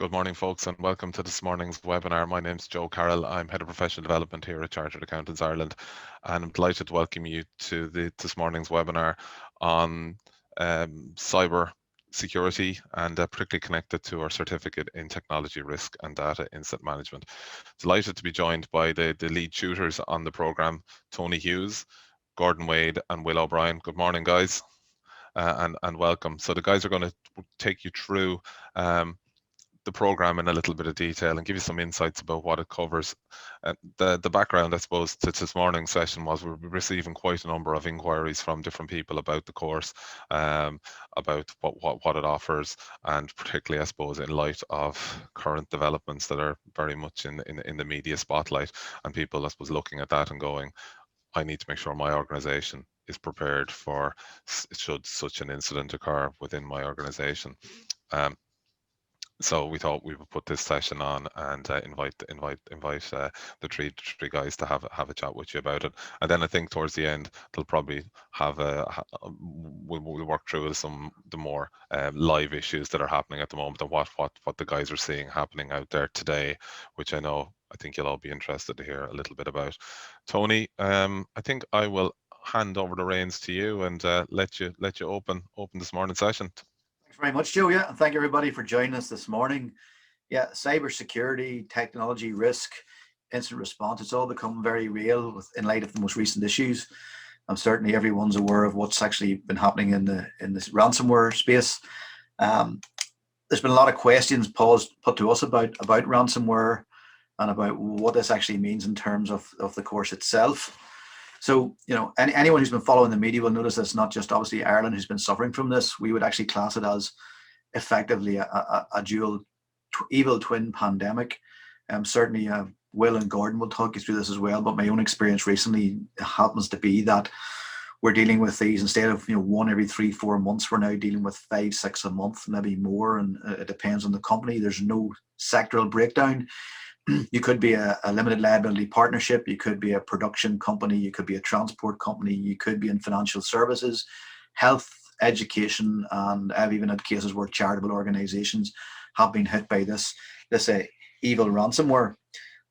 Good morning, folks, and welcome to this morning's webinar. My name's Joe Carroll. I'm Head of Professional Development here at Chartered Accountants Ireland, and I'm delighted to welcome you to this morning's webinar on cyber security and particularly connected to our certificate in technology risk and data incident management. Delighted to be joined by the lead tutors on the programme, Tony Hughes, Gordon Wade, and Will O'Brien. Good morning, guys, and welcome. So the guys are going to take you through the program in a little bit of detail and give you some insights about what it covers. The background, I suppose, to this morning's session was we're receiving quite a number of inquiries from different people about the course, about what it offers, and particularly, I suppose, in light of current developments that are very much in the media spotlight, and people, I suppose, looking at that and going, I need to make sure my organisation is prepared for should such an incident occur within my organisation. So we thought we would put this session on and invite the three guys to have a chat with you about it. And then I think towards the end they'll probably have we'll work through the more live issues that are happening at the moment and what the guys are seeing happening out there today, which I think you'll all be interested to hear a little bit about. Tony, I think I will hand over the reins to you and let you open this morning's session. Thanks very much, Joe. Yeah, and thank everybody for joining us this morning. Yeah, cybersecurity, technology risk, incident response, it's all become very real in light of the most recent issues. Certainly everyone's aware of what's actually been happening in this ransomware space. There's been a lot of questions put to us about ransomware and about what this actually means in terms of the course itself. So, anyone who's been following the media will notice that it's not just obviously Ireland who's been suffering from this. We would actually class it as effectively a dual evil twin pandemic. Certainly Will and Gordon will talk you through this as well, but my own experience recently happens to be that we're dealing with these instead of one every 3-4 months, we're now dealing with 5-6 a month, maybe more, and it depends on the company. There's no sectoral breakdown. You could be a limited liability partnership, you could be a production company, you could be a transport company, you could be in financial services, health, education, and I've even had cases where charitable organizations have been hit by this evil ransomware.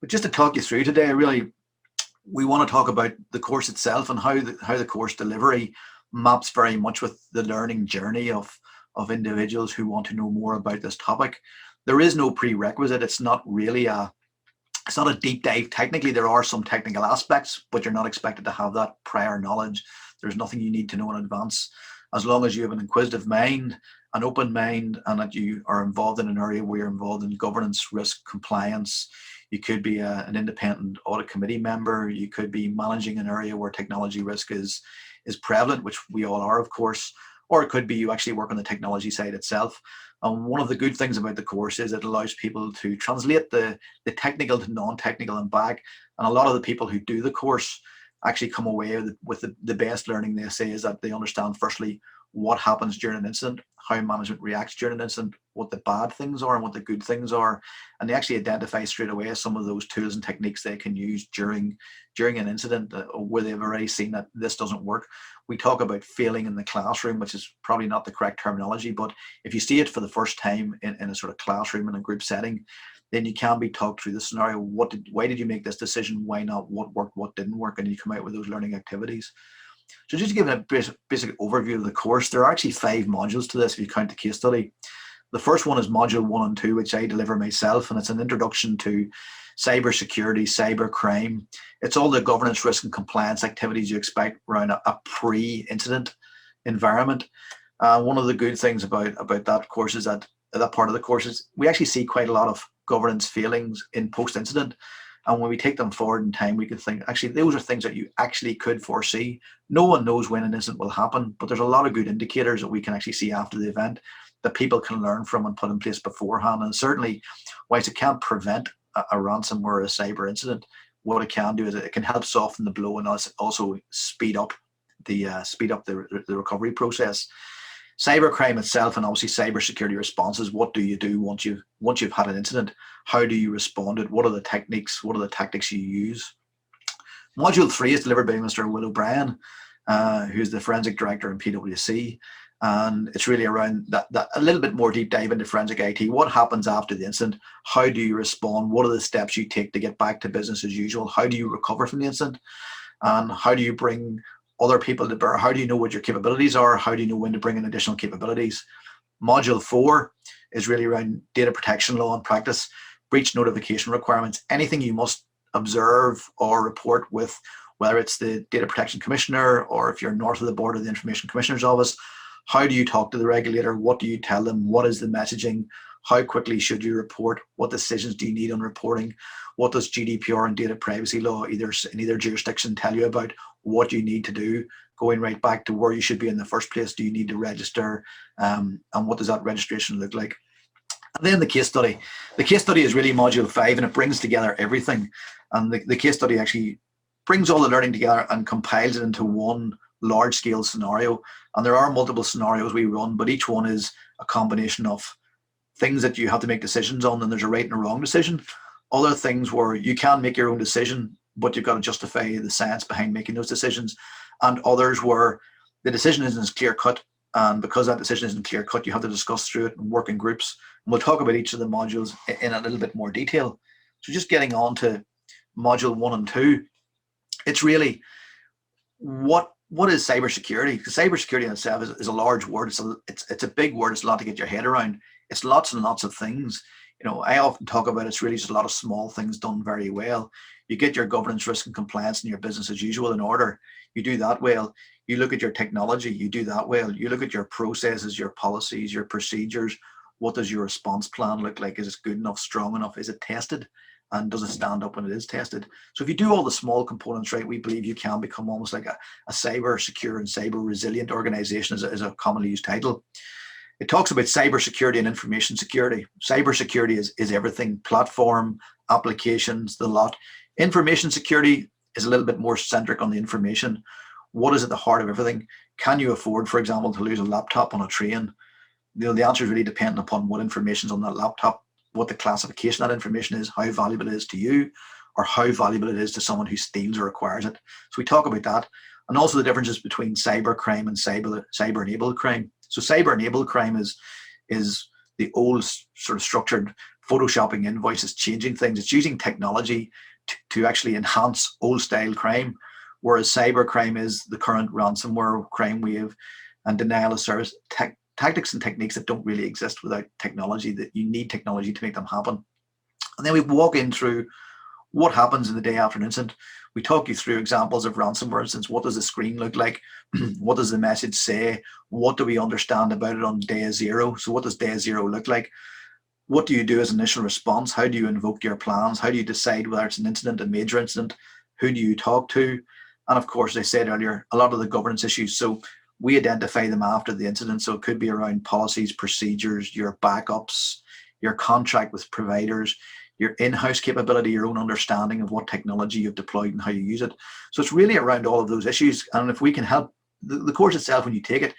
But just to talk you through today, we want to talk about the course itself and how the course delivery maps very much with the learning journey of individuals who want to know more about this topic. There is no prerequisite. It's not a deep dive. Technically, there are some technical aspects, but you're not expected to have that prior knowledge. There's nothing you need to know in advance. As long as you have an inquisitive mind, an open mind, and that you are involved in an area where you're involved in governance, risk, compliance. You could be an independent audit committee member. You could be managing an area where technology risk is prevalent, which we all are, of course. Or it could be you actually work on the technology side itself. And one of the good things about the course is it allows people to translate the technical to non-technical and back. And a lot of the people who do the course actually come away with the best learning they say is that they understand, firstly, what happens during an incident, how management reacts during an incident, what the bad things are and what the good things are. And they actually identify straight away some of those tools and techniques they can use during an incident where they've already seen that this doesn't work. We talk about failing in the classroom, which is probably not the correct terminology, but if you see it for the first time in a sort of classroom in a group setting, then you can be talked through the scenario. Why did you make this decision? Why not? What worked? What didn't work? And you come out with those learning activities. So just to give a basic overview of the course, there are actually 5 modules to this if you count the case study. The first one is module 1 and 2, which I deliver myself, and it's an introduction to cybersecurity, cybercrime. It's all the governance, risk, and compliance activities you expect around a pre-incident environment. One of the good things about that course is that part of the course is we actually see quite a lot of governance failings in post-incident. And when we take them forward in time, we can think, actually, those are things that you actually could foresee. No one knows when an incident will happen, but there's a lot of good indicators that we can actually see after the event that people can learn from and put in place beforehand. And certainly, whilst it can't prevent a ransomware or a cyber incident, what it can do is it can help soften the blow and also speed up the recovery process. Cybercrime itself and obviously cybersecurity responses. What do you do once you've had an incident? How do you respond to it? What are the techniques? What are the tactics you use? Module 3 is delivered by Mr. Will O'Brien, who's the forensic director in PwC. And it's really around that a little bit more deep dive into forensic IT. What happens after the incident? How do you respond? What are the steps you take to get back to business as usual? How do you recover from the incident? And how do you bring other people to bear? How do you know what your capabilities are? How do you know when to bring in additional capabilities? Module 4 is really around data protection law and practice, breach notification requirements, anything you must observe or report with, whether it's the Data Protection Commissioner or if you're north of the border, the Information Commissioner's Office. How do you talk to the regulator? What do you tell them? What is the messaging? How quickly should you report? What decisions do you need on reporting? What does GDPR and data privacy law in either jurisdiction tell you about what you need to do? Going right back to where you should be in the first place. Do you need to register? And what does that registration look like? And then the case study. The case study is really module 5, and it brings together everything. And the case study actually brings all the learning together and compiles it into one large-scale scenario. And there are multiple scenarios we run, but each one is a combination of things that you have to make decisions on, and there's a right and a wrong decision. Other things where you can make your own decision, but you've got to justify the science behind making those decisions. And others where the decision isn't as clear-cut, and because that decision isn't clear-cut, you have to discuss through it and work in groups. And we'll talk about each of the modules in a little bit more detail. So just getting on to module 1 and 2, it's really what is cybersecurity? Because cybersecurity in itself is a large word. It's a big word. It's a lot to get your head around. It's lots and lots of things. You know, I often talk about it's really just a lot of small things done very well. You get your governance, risk, and compliance and your business as usual in order. You do that well. You look at your technology. You do that well. You look at your processes, your policies, your procedures. What does your response plan look like? Is it good enough, strong enough? Is it tested? And does it stand up when it is tested? So if you do all the small components right, we believe you can become almost like a cyber secure and cyber resilient organization is a commonly used title. It talks about cybersecurity and information security. Cybersecurity is everything, platform, applications, the lot. Information security is a little bit more centric on the information. What is at the heart of everything? Can you afford, for example, to lose a laptop on a train? You know, the answer is really dependent upon what information is on that laptop, what the classification of that information is, how valuable it is to you, or how valuable it is to someone who steals or acquires it. So we talk about that. And also the differences between cybercrime and cyber-enabled crime. So cyber-enabled crime is the old sort of structured photoshopping invoices, changing things. It's using technology to actually enhance old-style crime, whereas cybercrime is the current ransomware crime wave and denial of service tactics and techniques that don't really exist without technology, that you need technology to make them happen. And then we walk in through what happens in the day after an incident. We talk you through examples of ransomware incidents. What does the screen look like? What does the message say? What do we understand about it on day 0? So what does day 0 look like? What do you do as initial response? How do you invoke your plans? How do you decide whether it's an incident, a major incident? Who do you talk to? And of course, as I said earlier, a lot of the governance issues. So we identify them after the incident. So it could be around policies, procedures, your backups, your contract with providers, your in-house capability, your own understanding of what technology you've deployed and how you use it. So it's really around all of those issues. And if we can help the course itself, when you take it,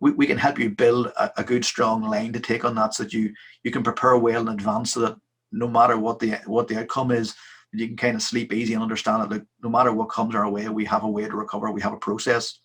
we can help you build a good, strong line to take on that, so that you can prepare well in advance, so that no matter what the outcome is, you can kind of sleep easy and understand that, like, no matter what comes our way, we have a way to recover. We have a process.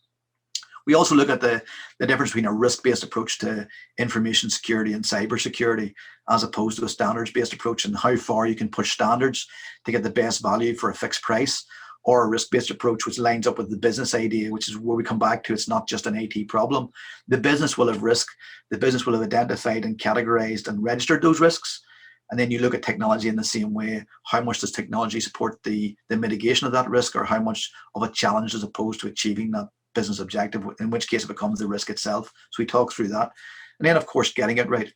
We also look at the difference between a risk-based approach to information security and cybersecurity, as opposed to a standards-based approach, and how far you can push standards to get the best value for a fixed price, or a risk-based approach which lines up with the business idea, which is where we come back to. It's not just an IT problem. The business will have risk. The business will have identified and categorized and registered those risks. And then you look at technology in the same way. How much does technology support the mitigation of that risk, or how much of a challenge as opposed to achieving that business objective, in which case it becomes the risk itself. So we talk through that. And then, of course, getting it right.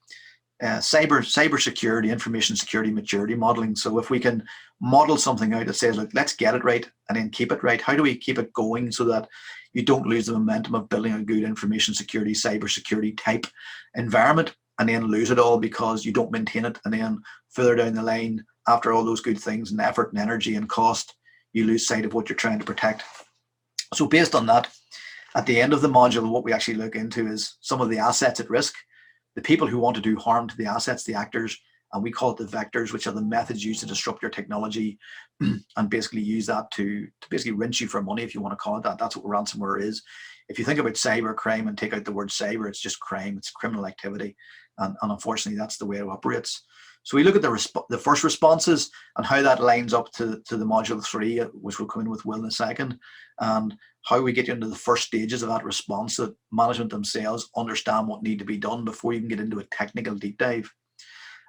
Cybersecurity, information security, maturity modeling. So if we can model something out that says, look, let's get it right and then keep it right. How do we keep it going so that you don't lose the momentum of building a good information security, cybersecurity type environment, and then lose it all because you don't maintain it, and then further down the line, after all those good things and effort and energy and cost, you lose sight of what you're trying to protect. So based on that, at the end of the module, what we actually look into is some of the assets at risk, the people who want to do harm to the assets, the actors, and we call it the vectors, which are the methods used to disrupt your technology and basically use that to basically rinse you for money, if you want to call it that. That's what ransomware is. If you think about cybercrime and take out the word cyber, it's just crime, it's criminal activity. And unfortunately, that's the way it operates. So we look at the first responses and how that lines up to the module 3, which we'll come in with Will in a second, and how we get into the first stages of that response, that management themselves understand what need to be done before you can get into a technical deep dive.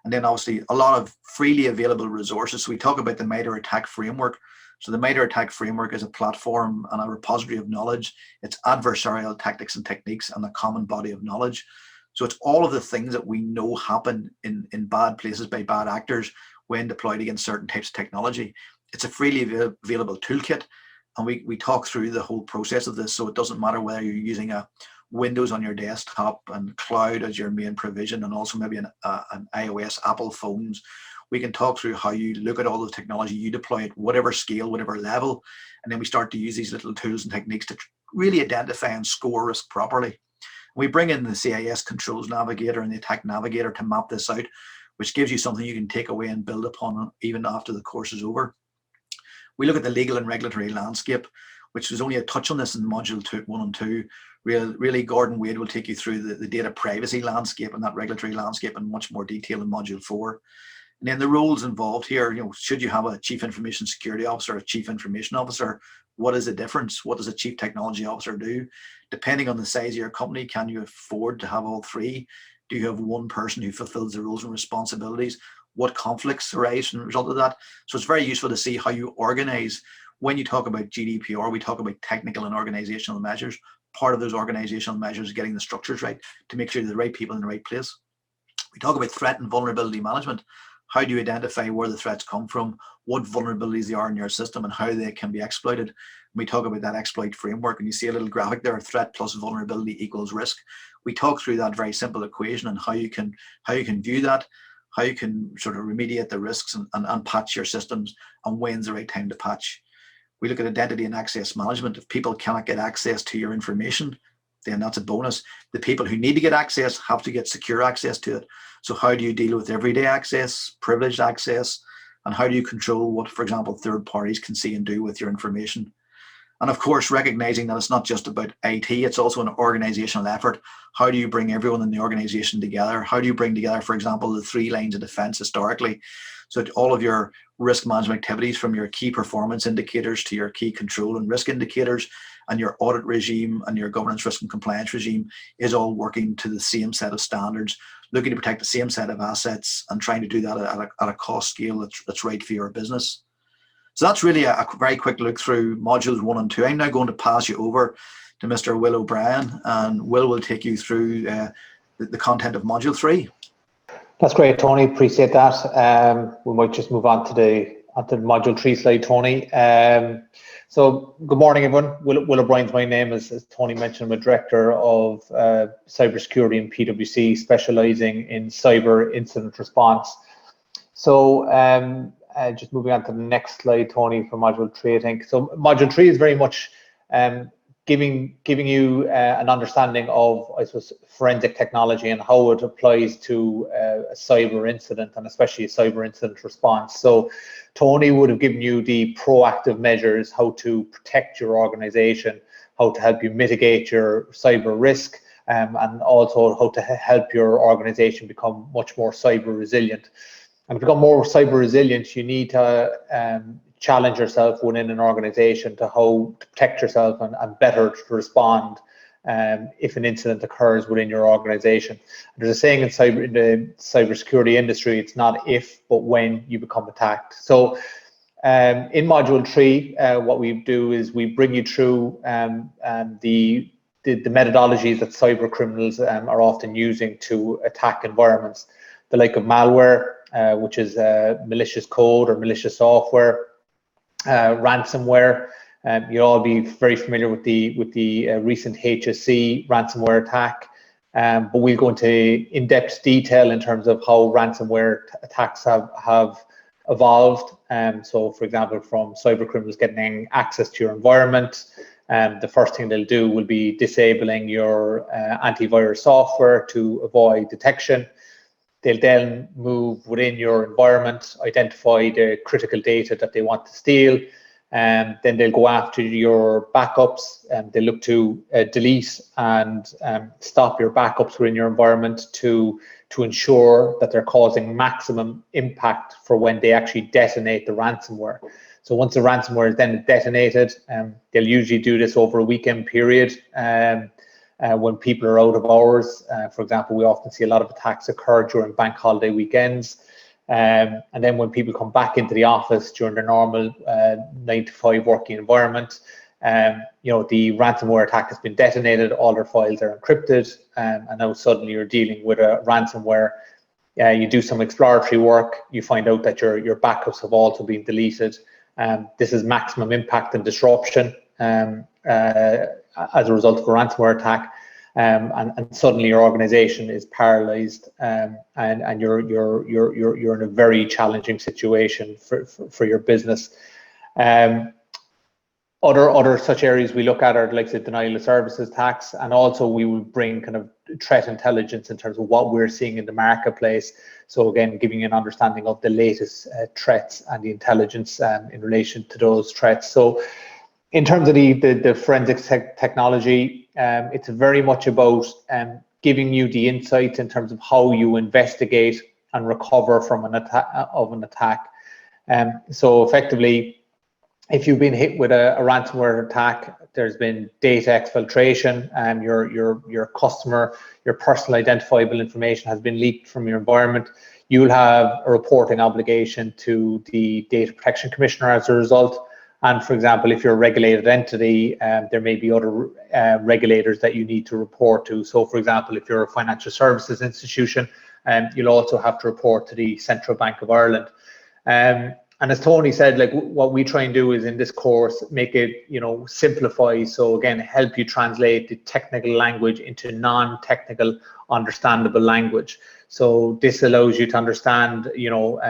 And then obviously a lot of freely available resources. So we talk about the MITRE ATT&CK framework. So the MITRE ATT&CK framework is a platform and a repository of knowledge. It's adversarial tactics and techniques and a common body of knowledge. So it's all of the things that we know happen in bad places by bad actors when deployed against certain types of technology. It's a freely available toolkit, and we talk through the whole process of this. So it doesn't matter whether you're using a Windows on your desktop and cloud as your main provision, and also maybe an iOS, Apple phones. We can talk through how you look at all the technology you deploy at whatever scale, whatever level, and then we start to use these little tools and techniques to really identify and score risk properly. We bring in the CIS Controls Navigator and the Attack Navigator to map this out, which gives you something you can take away and build upon even after the course is over. We look at the legal and regulatory landscape, which is only a touch on this in module 1 and 2. Really, Gordon Wade will take you through the data privacy landscape and that regulatory landscape in much more detail in module 4. And then the roles involved here, should you have a chief information security officer, a chief information officer? What is the difference? What does a chief technology officer do? Depending on the size of your company, can you afford to have all three? Do you have one person who fulfills the roles and responsibilities? What conflicts arise as a result of that? So it's very useful to see how you organize. When you talk about GDPR, we talk about technical and organizational measures. Part of those organizational measures is getting the structures right to make sure you're the right people in the right place. We talk about threat and vulnerability management. How do you identify where the threats come from, what vulnerabilities they are in your system, and how they can be exploited? We talk about that exploit framework, and you see a little graphic there: threat plus vulnerability equals risk. We talk through that very simple equation and how you can view that, how you can sort of remediate the risks and patch your systems, and when's the right time to patch. We look at identity and access management. If people cannot get access to your information, then that's a bonus. The people who need to get access have to get secure access to it. So how do you deal with everyday access, privileged access, and how do you control what, for example, third parties can see and do with your information? And of course, recognizing that it's not just about IT, it's also an organizational effort. How do you bring everyone in the organization together? How do you bring together, for example, the 3 lines of defense historically? So all of your risk management activities, from your key performance indicators to your key control and risk indicators, and your audit regime and your governance, risk and compliance regime, is all working to the same set of standards, looking to protect the same set of assets and trying to do that at a cost scale that's right for your business. So that's really a very quick look through modules 1 and 2. I'm now going to pass you over to Mr. Will O'Brien, and will take you through the content of module 3. That's great, Tony. Appreciate that. We might just move on to the module 3 slide, Tony. So good morning, everyone. Will O'Brien's my name. As Tony mentioned, I'm a director of cybersecurity in PwC, specializing in cyber incident response. So just moving on to the next slide, Tony, for module 3, I think. So module 3 is very much giving you an understanding of, I suppose, forensic technology and how it applies to a cyber incident, and especially a cyber incident response. So Tony would have given you the proactive measures, how to protect your organization, how to help you mitigate your cyber risk, and also how to help your organization become much more cyber resilient. And to become more cyber resilient, you need to challenge yourself within an organization to how to protect yourself and better to respond if an incident occurs within your organization. There's a saying in the cybersecurity industry: it's not if, but when you become attacked. So in module 3, what we do is we bring you through the methodologies that cyber criminals are often using to attack environments, the like of malware, which is malicious code or malicious software, ransomware. You'll all be very familiar with the recent HSC ransomware attack, but we'll go into in-depth detail in terms of how ransomware attacks have evolved. So, for example, from cyber criminals getting access to your environment, the first thing they'll do will be disabling your antivirus software to avoid detection. They'll then move within your environment, identify the critical data that they want to steal, and then they'll go after your backups, and they look to delete and stop your backups within your environment to ensure that they're causing maximum impact for when they actually detonate the ransomware. So once the ransomware is then detonated, they'll usually do this over a weekend period when people are out of hours. For example, we often see a lot of attacks occur during bank holiday weekends. And then when people come back into the office during their normal 9 to 5 working environment, you know, the ransomware attack has been detonated, all their files are encrypted, and now suddenly you're dealing with a ransomware. You do some exploratory work, you find out that your backups have also been deleted. This is maximum impact and disruption as a result of a ransomware attack. And suddenly your organization is paralyzed, and you're in a very challenging situation for your business. Other such areas we look at are like the denial of services attacks, and also we will bring kind of threat intelligence in terms of what we're seeing in the marketplace. So again, giving you an understanding of the latest threats and the intelligence in relation to those threats. So in terms of the forensics technology, it's very much about giving you the insights in terms of how you investigate and recover from an attack. So effectively, if you've been hit with a ransomware attack, there's been data exfiltration, and your customer, your personal identifiable information has been leaked from your environment, you'll have a reporting obligation to the Data Protection Commissioner as a result. And for example, if you're a regulated entity, there may be other regulators that you need to report to. So for example, if you're a financial services institution, you'll also have to report to the Central Bank of Ireland. And as Tony said, like what we try and do is in this course, make it, you know, simplify. So again, help you translate the technical language into non-technical, understandable language. So this allows you to understand, you know,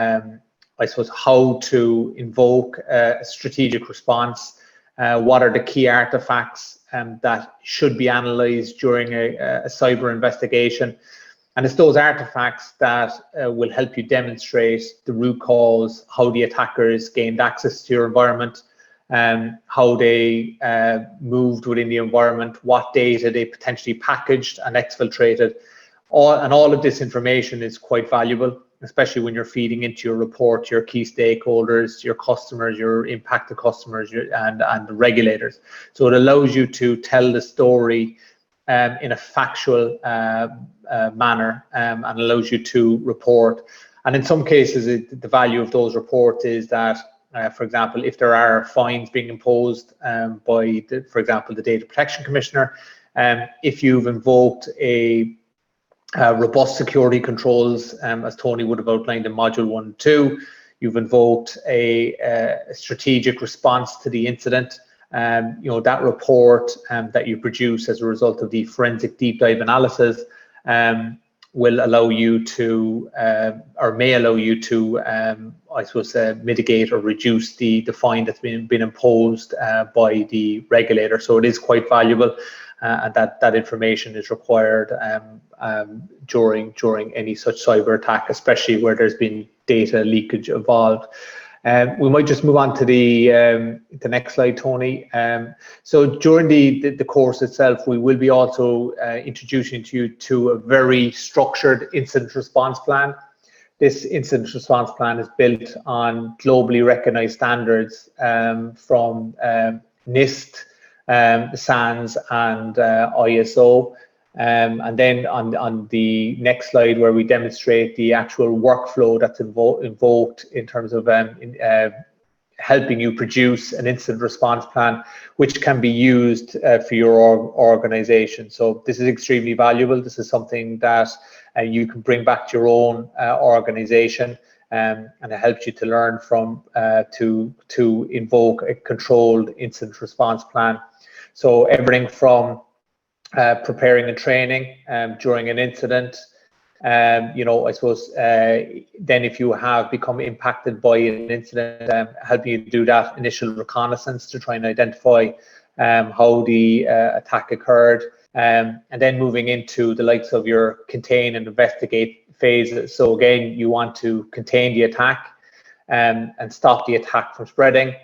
I suppose how to invoke a strategic response. What are the key artifacts that should be analyzed during a cyber investigation? And it's those artifacts that will help you demonstrate the root cause, how the attackers gained access to your environment, how they moved within the environment, what data they potentially packaged and exfiltrated. All of this information is quite valuable, especially when you're feeding into your report, your key stakeholders, your customers, your impacted customers, and the regulators. So it allows you to tell the story in a factual manner, and allows you to report. And in some cases, the value of those reports is that, for example, if there are fines being imposed by, for example, the Data Protection Commissioner, if you've invoked a robust security controls, as Tony would have outlined in Module 1 and 2, you've invoked a strategic response to the incident. You know, that report that you produce as a result of the forensic deep dive analysis will allow you to, or may allow you to, I suppose, mitigate or reduce the fine that's been imposed by the regulator. So it is quite valuable, and that information is required during any such cyber attack, especially where there's been data leakage involved. We might just move on to the next slide, Tony. So during the course itself, we will be also introducing you to a very structured incident response plan. This incident response plan is built on globally recognized standards from NIST, SANS, and ISO. And then on the next slide, where we demonstrate the actual workflow that's invoked in terms of helping you produce an incident response plan, which can be used for your organization. So this is extremely valuable. This is something that you can bring back to your own organization, and it helps you to learn from to invoke a controlled incident response plan. So everything from preparing and training during an incident, you know, I suppose then if you have become impacted by an incident, helping you do that initial reconnaissance to try and identify how the attack occurred, and then moving into the likes of your contain and investigate phases. So again, you want to contain the attack and stop the attack from spreading,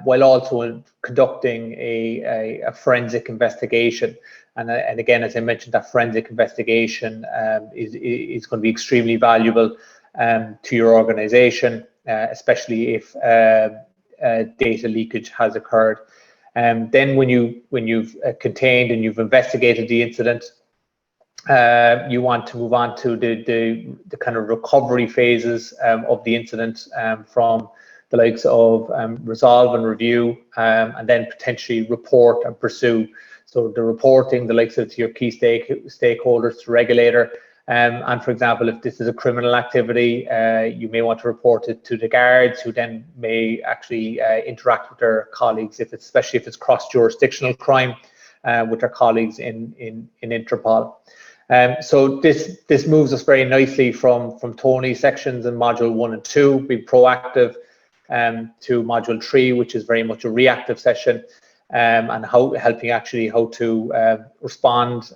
while also conducting a forensic investigation. And again, as I mentioned, that forensic investigation is going to be extremely valuable to your organization, especially if data leakage has occurred. Then when you've contained and you've investigated the incident, you want to move on to the kind of recovery phases of the incident, from the likes of resolve and review, and then potentially report and pursue. So the reporting, the likes of your key stakeholders, to regulator, and for example, if this is a criminal activity, you may want to report it to the guards, who then may actually interact with their colleagues, especially if it's cross-jurisdictional crime, with their colleagues in Interpol. So this moves us very nicely from Tony's sections in module 1 and 2, be proactive, to module 3, which is very much a reactive session, and helping actually how to respond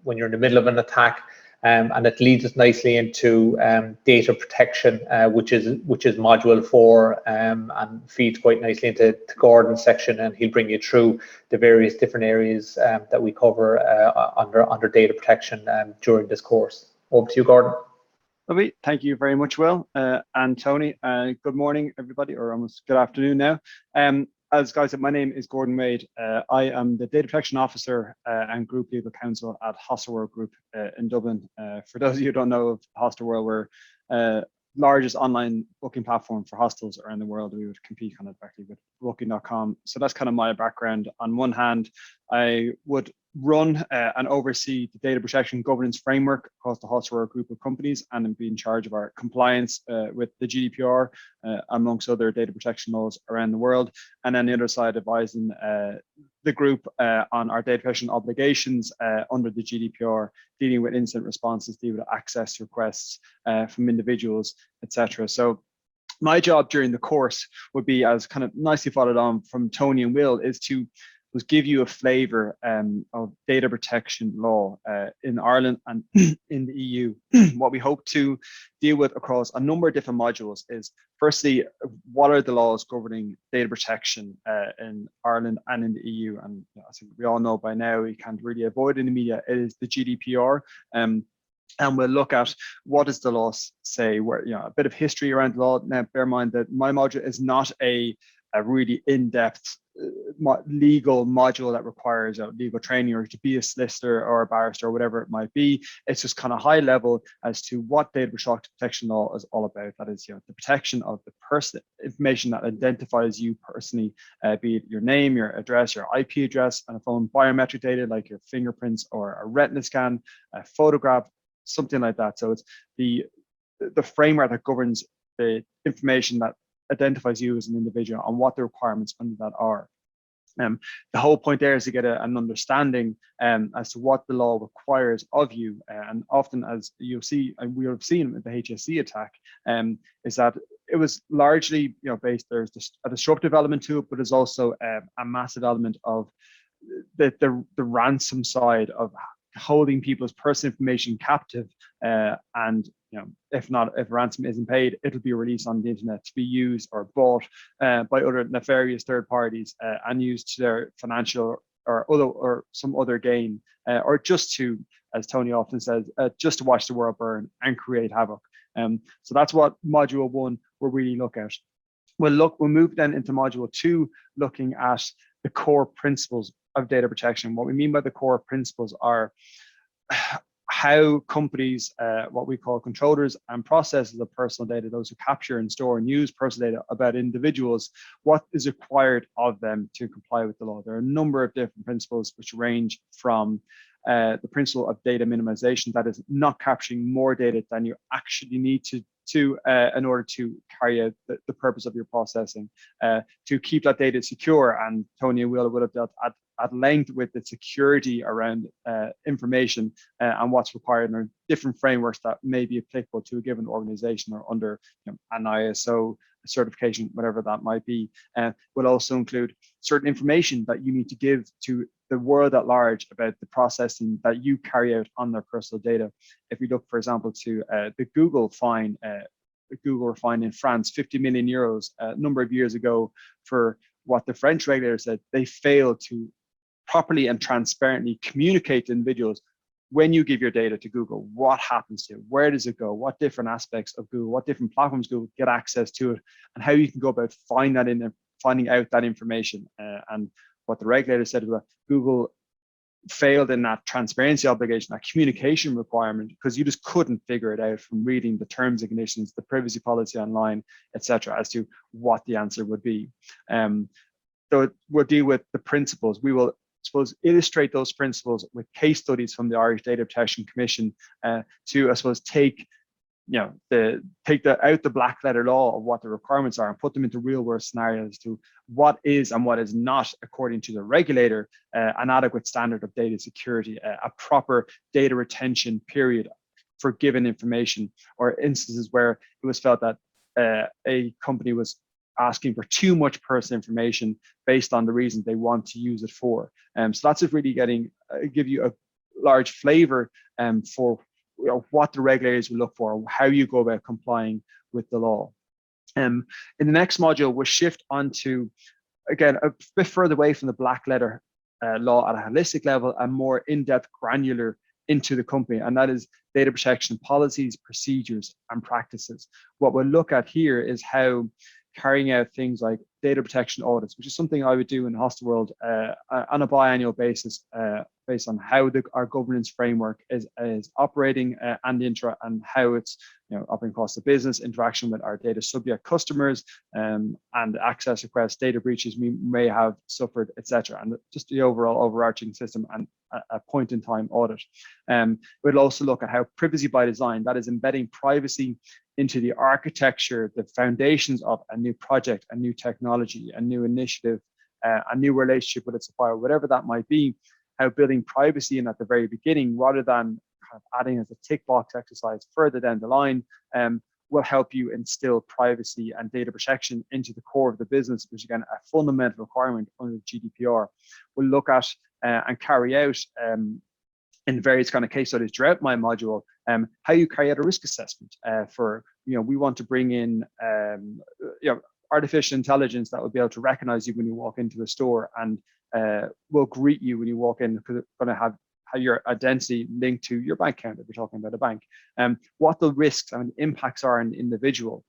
when you're in the middle of an attack. And it leads us nicely into data protection, which is module 4, and feeds quite nicely into Gordon's section, and he'll bring you through the various different areas that we cover under data protection during this course. Over to you, Gordon. Lovely. Thank you very much, Will and Tony. Good morning, everybody, or almost good afternoon now. As guys said, my name is Gordon Wade. I am the Data Protection Officer and Group Legal Counsel at Hostelworld Group in Dublin. For those of you who don't know of Hostelworld, we're largest online booking platform for hostels around the world. We would compete kind of directly with Booking.com. So that's kind of my background. On one hand, I would run and oversee the data protection governance framework across the Hostelworld group of companies, and then be in charge of our compliance with the GDPR, amongst other data protection laws around the world. And then the other side, advising the group on our data protection obligations under the GDPR, dealing with incident responses, dealing with access requests from individuals, etc. So my job during the course would be, as kind of nicely followed on from Tony and Will, is to give you a flavour of data protection law in Ireland and in the EU. What we hope to deal with across a number of different modules is, firstly, what are the laws governing data protection in Ireland and in the EU? And I think we all know by now, we can't really avoid in the media, it is the GDPR. And we'll look at what does the law say, where, a bit of history around the law. Now, bear in mind that my module is not a really in-depth legal module that requires legal training or to be a solicitor or a barrister or whatever it might be. It's just kind of high level as to what data protection law is all about. That is, the protection of the person information that identifies you personally, be it your name, your address, your IP address, and a phone biometric data like your fingerprints or a retina scan, a photograph, something like that. So it's the framework that governs the information that identifies you as an individual and what the requirements under that are. The whole point there is to get an understanding as to what the law requires of you. And often, as you'll see, and we have seen with the HSE attack, is that it was largely based, there's a disruptive element to it, but there's also a massive element of the ransom side of holding people's personal information captive, and if ransom isn't paid, it'll be released on the internet to be used or bought by other nefarious third parties and used to their financial or some other gain, or just to, as Tony often says, just to watch the world burn and create havoc. So that's what module 1 will really look at. We'll move then into module 2, looking at the core principles of data protection. What we mean by the core principles are how companies, what we call controllers and processors of personal data, those who capture and store and use personal data about individuals, what is required of them to comply with the law. There are a number of different principles which range from the principle of data minimization, that is not capturing more data than you actually need to in order to carry out the purpose of your processing, to keep that data secure. And Tony and Will would have dealt at length with the security around information and what's required, and there are different frameworks that may be applicable to a given organization or under an ISO certification, whatever that might be. Will also include certain information that you need to give to the world at large about the processing that you carry out on their personal data. If we look, for example, to the Google fine, Google were fined in France 50 million euros a number of years ago for what the French regulator said they failed to properly and transparently communicate to individuals. When you give your data to Google, what happens to it? Where does it go? What different aspects of Google, what different platforms Google get access to it, and how you can go about finding out that information. And what the regulator said was that Google failed in that transparency obligation, that communication requirement, because you just couldn't figure it out from reading the terms and conditions, the privacy policy online, etc., as to what the answer would be. So we'll deal with the principles. We will, suppose, illustrate those principles with case studies from the Irish Data Protection Commission to, I suppose, take out the black letter law of what the requirements are and put them into real world scenarios to what is and what is not, according to the regulator, an adequate standard of data security, a proper data retention period for given information, or instances where it was felt that a company was asking for too much personal information based on the reasons they want to use it for. So that's just really give you a large flavor for what the regulators will look for, how you go about complying with the law. In the next module, we'll shift onto, again, a bit further away from the black letter law at a holistic level and more in-depth, granular into the company, and that is data protection policies, procedures, and practices. What we'll look at here is how carrying out things like data protection audits, which is something I would do in Hostelworld on a biannual basis, based on how our governance framework is operating and how it's operating across the business, interaction with our data subject customers, and access requests, data breaches we may have suffered, etc., and just the overall overarching system and a point in time audit. We'll also look at how privacy by design, that is embedding privacy into the architecture, the foundations of a new project, a new technology, a new initiative, a new relationship with its supplier, whatever that might be, how building privacy in at the very beginning, rather than kind of adding as a tick box exercise further down the line, will help you instill privacy and data protection into the core of the business, which again, a fundamental requirement under the GDPR. We'll look at and carry out in various kind of case studies throughout my module, how you carry out a risk assessment for, we want to bring in, artificial intelligence that will be able to recognize you when you walk into a store and will greet you when you walk in, because it's going to have your identity linked to your bank account if we're talking about a bank. What the risks and impacts are on the individual,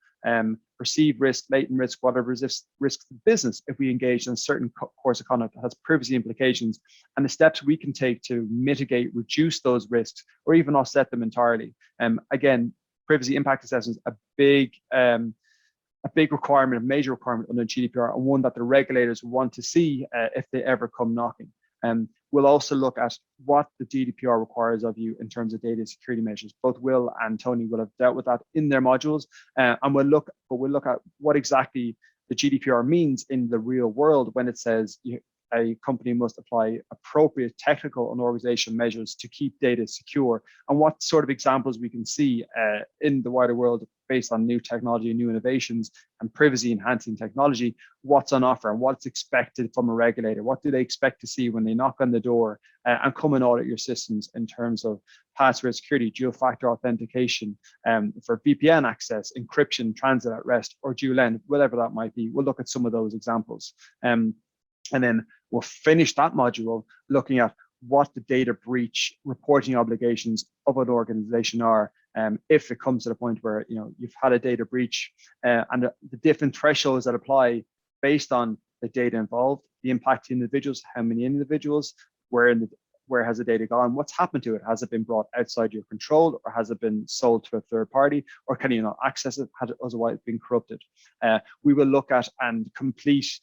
perceived risk, latent risk, whatever risk to business if we engage in a certain course of conduct that has privacy implications, and the steps we can take to mitigate, reduce those risks, or even offset them entirely. Again, privacy impact assessment is a big requirement, a major requirement under GDPR, and one that the regulators want to see if they ever come knocking. We'll also look at what the GDPR requires of you in terms of data security measures. Both Will and Tony will have dealt with that in their modules, and we'll look at what exactly the GDPR means in the real world when it says a company must apply appropriate technical and organizational measures to keep data secure, and what sort of examples we can see in the wider world based on new technology and new innovations and privacy enhancing technology, what's on offer and what's expected from a regulator. What do they expect to see when they knock on the door and come and audit your systems in terms of password security, dual factor authentication, for VPN access, encryption, transit at rest, or dual end, whatever that might be. We'll look at some of those examples. And then we'll finish that module looking at what the data breach reporting obligations of an organization are, if it comes to the point where you've had a data breach, and the different thresholds that apply based on the data involved, the impact to individuals, how many individuals, where has the data gone, what's happened to it, has it been brought outside your control, or has it been sold to a third party, or can you not access it, has it otherwise been corrupted. We will look at and complete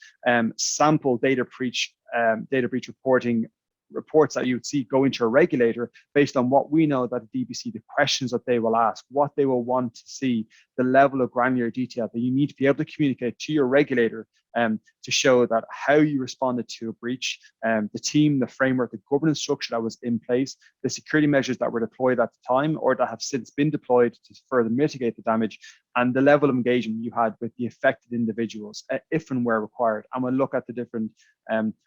sample data breach reporting reports that you would see go into a regulator based on what we know that the DPC, the questions that they will ask, what they will want to see, the level of granular detail that you need to be able to communicate to your regulator to show that how you responded to a breach, the team, the framework, the governance structure that was in place, the security measures that were deployed at the time or that have since been deployed to further mitigate the damage, and the level of engagement you had with the affected individuals, if and where required. And we'll look at the different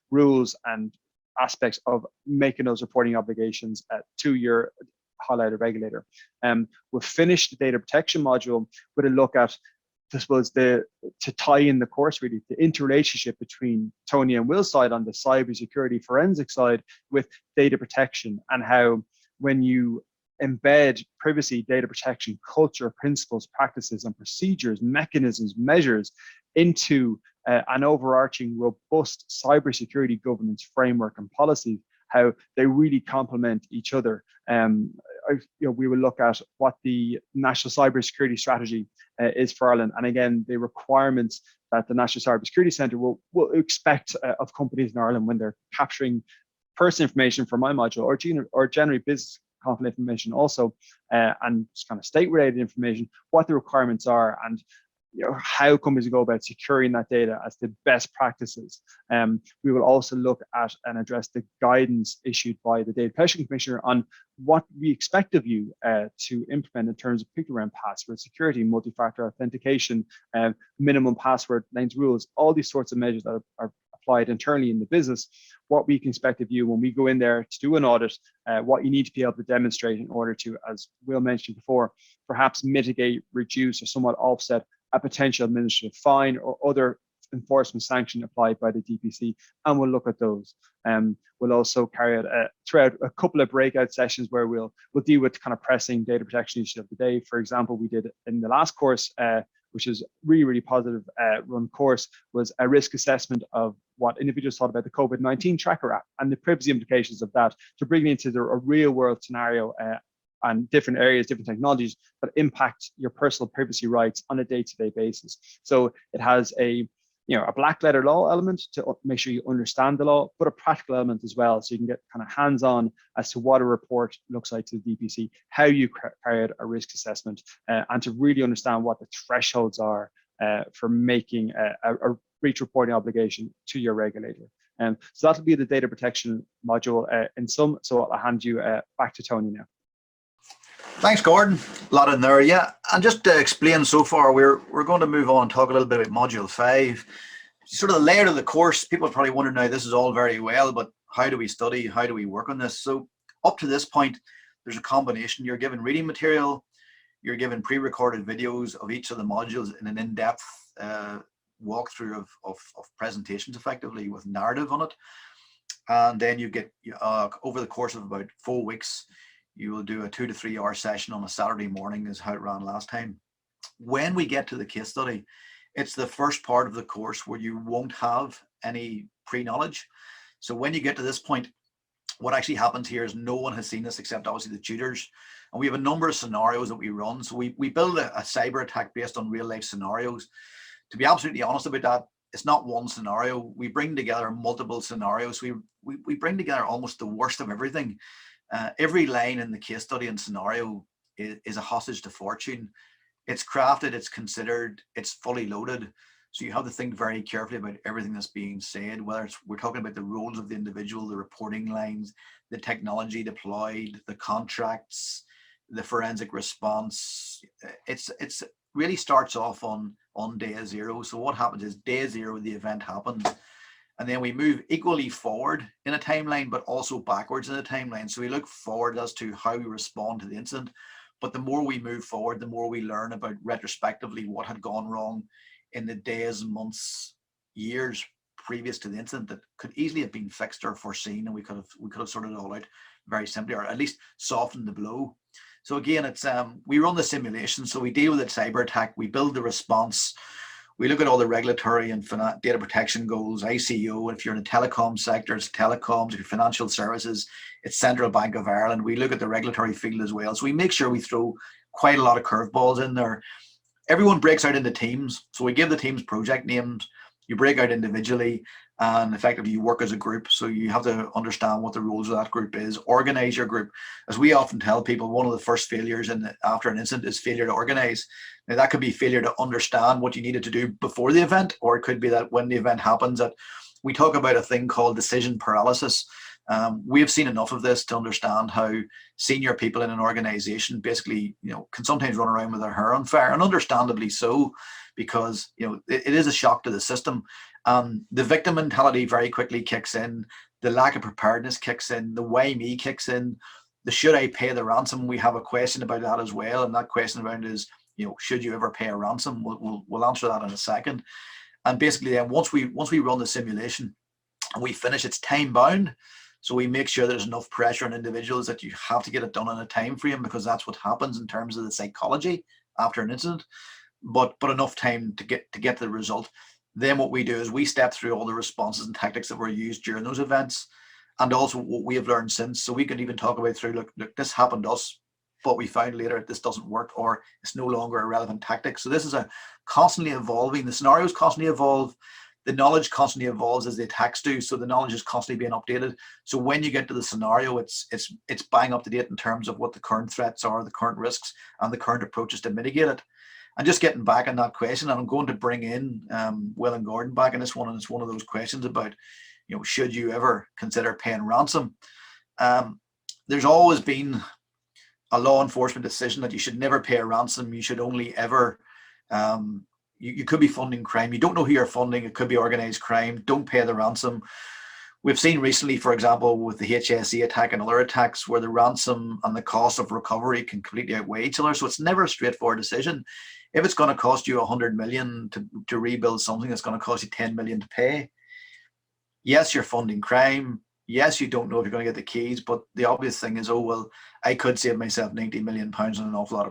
rules and aspects of making those reporting obligations to your highlighted regulator. We'll finish the data protection module with a look at, I suppose, to tie in the course really, the interrelationship between Tony and Will's side on the cybersecurity forensic side with data protection, and how when you embed privacy, data protection, culture, principles, practices, and procedures, mechanisms, measures into an overarching, robust cybersecurity governance framework and policy, how they really complement each other. We will look at what the National Cybersecurity Strategy is for Ireland, and again, the requirements that the National Cybersecurity Centre will expect of companies in Ireland when they're capturing personal information for my module, or generally business confidential information also, and kind of state-related information, what the requirements are, and how companies go about securing that data as the best practices. We will also look at and address the guidance issued by the Data Protection Commissioner on what we expect of you to implement in terms of particularly around password security, multi-factor authentication, minimum password length rules, all these sorts of measures that are applied internally in the business, what we can expect of you when we go in there to do an audit, what you need to be able to demonstrate in order to, as Will mentioned before, perhaps mitigate, reduce, or somewhat offset a potential administrative fine or other enforcement sanction applied by the DPC, and we'll look at those. We'll also carry out throughout a couple of breakout sessions where we'll deal with kind of pressing data protection issues of the day. For example, we did in the last course, which is really positive run course, was a risk assessment of what individuals thought about the COVID-19 tracker app and the privacy implications of that, to bring it into a real world scenario and different areas, different technologies that impact your personal privacy rights on a day-to-day basis. So it has a black letter law element to make sure you understand the law, but a practical element as well, so you can get kind of hands-on as to what a report looks like to the DPC, how you carry out a risk assessment, and to really understand what the thresholds are for making a breach reporting obligation to your regulator. So that'll be the data protection module in sum. So I'll hand you back to Tony now. Thanks, Gordon. A lot in there, yeah. And just to explain so far, we're going to move on and talk a little bit about Module 5. Sort of the layout of the course, people probably wonder now, this is all very well, but how do we study? How do we work on this? So up to this point, there's a combination. You're given reading material, you're given pre-recorded videos of each of the modules in an in-depth walkthrough of presentations, effectively, with narrative on it. And then you get, over the course of about 4 weeks, you will do a 2 to 3 hour session on a Saturday morning, is how it ran last time. When we get to the case study, it's the first part of the course where you won't have any pre-knowledge. So when you get to this point, what actually happens here is no one has seen this except obviously the tutors. And we have a number of scenarios that we run. So we build a cyber attack based on real life scenarios. To be absolutely honest about that, it's not one scenario. We bring together multiple scenarios. We bring together almost the worst of everything. Every line in the case study and scenario is a hostage to fortune. It's crafted, it's considered, it's fully loaded. So you have to think very carefully about everything that's being said, whether we're talking about the roles of the individual, the reporting lines, the technology deployed, the contracts, the forensic response. It's really starts off on day 0. So what happens is day 0, the event happens. And then we move equally forward in a timeline, but also backwards in a timeline. So we look forward as to how we respond to the incident. But the more we move forward, the more we learn about retrospectively what had gone wrong in the days, months, years previous to the incident that could easily have been fixed or foreseen, and we could have sorted it all out very simply, or at least softened the blow. So again, it's we run the simulation. So we deal with a cyber attack, we build the response. We look at all the regulatory and data protection goals, ICO. If you're in the telecom sector, it's telecoms. If you're financial services, it's Central Bank of Ireland. We look at the regulatory field as well. So we make sure we throw quite a lot of curveballs in there. Everyone breaks out into teams. So we give the teams project names. You break out individually, and effectively you work as a group. So you have to understand what the roles of that group is. Organize your group. As we often tell people, one of the first failures after an incident is failure to organize. Now that could be failure to understand what you needed to do before the event, or it could be that when the event happens, that we talk about a thing called decision paralysis. We have seen enough of this to understand how senior people in an organization basically, can sometimes run around with their hair on fire, and understandably so, because it is a shock to the system. The victim mentality very quickly kicks in. The lack of preparedness kicks in. The why me kicks in. The should I pay the ransom? We have a question about that as well, and that question around is, should you ever pay a ransom? We'll answer that in a second. And basically, then once we run the simulation and we finish, it's time bound. So we make sure there's enough pressure on individuals that you have to get it done in a time frame, because that's what happens in terms of the psychology after an incident. But enough time to get to the result. Then what we do is we step through all the responses and tactics that were used during those events, and also what we have learned since. So we can even talk about look, this happened to us, but we found later this doesn't work, or it's no longer a relevant tactic. So this is a constantly evolving. The scenarios constantly evolve. The knowledge constantly evolves as the attacks do. So the knowledge is constantly being updated. So when you get to the scenario, it's bang up to date in terms of what the current threats are, the current risks, and the current approaches to mitigate it. And just getting back on that question, and I'm going to bring in Will and Gordon back in this one, and it's one of those questions about, should you ever consider paying ransom? There's always been a law enforcement decision that you should never pay a ransom. You should only ever, you could be funding crime. You don't know who you're funding. It could be organized crime. Don't pay the ransom. We've seen recently, for example, with the HSE attack and other attacks, where the ransom and the cost of recovery can completely outweigh each other. So it's never a straightforward decision. If it's going to cost you 100 million to rebuild something that's going to cost you 10 million to pay, yes, you're funding crime. Yes, you don't know if you're going to get the keys, but the obvious thing is, oh well, I could save myself 90 million pounds and an awful lot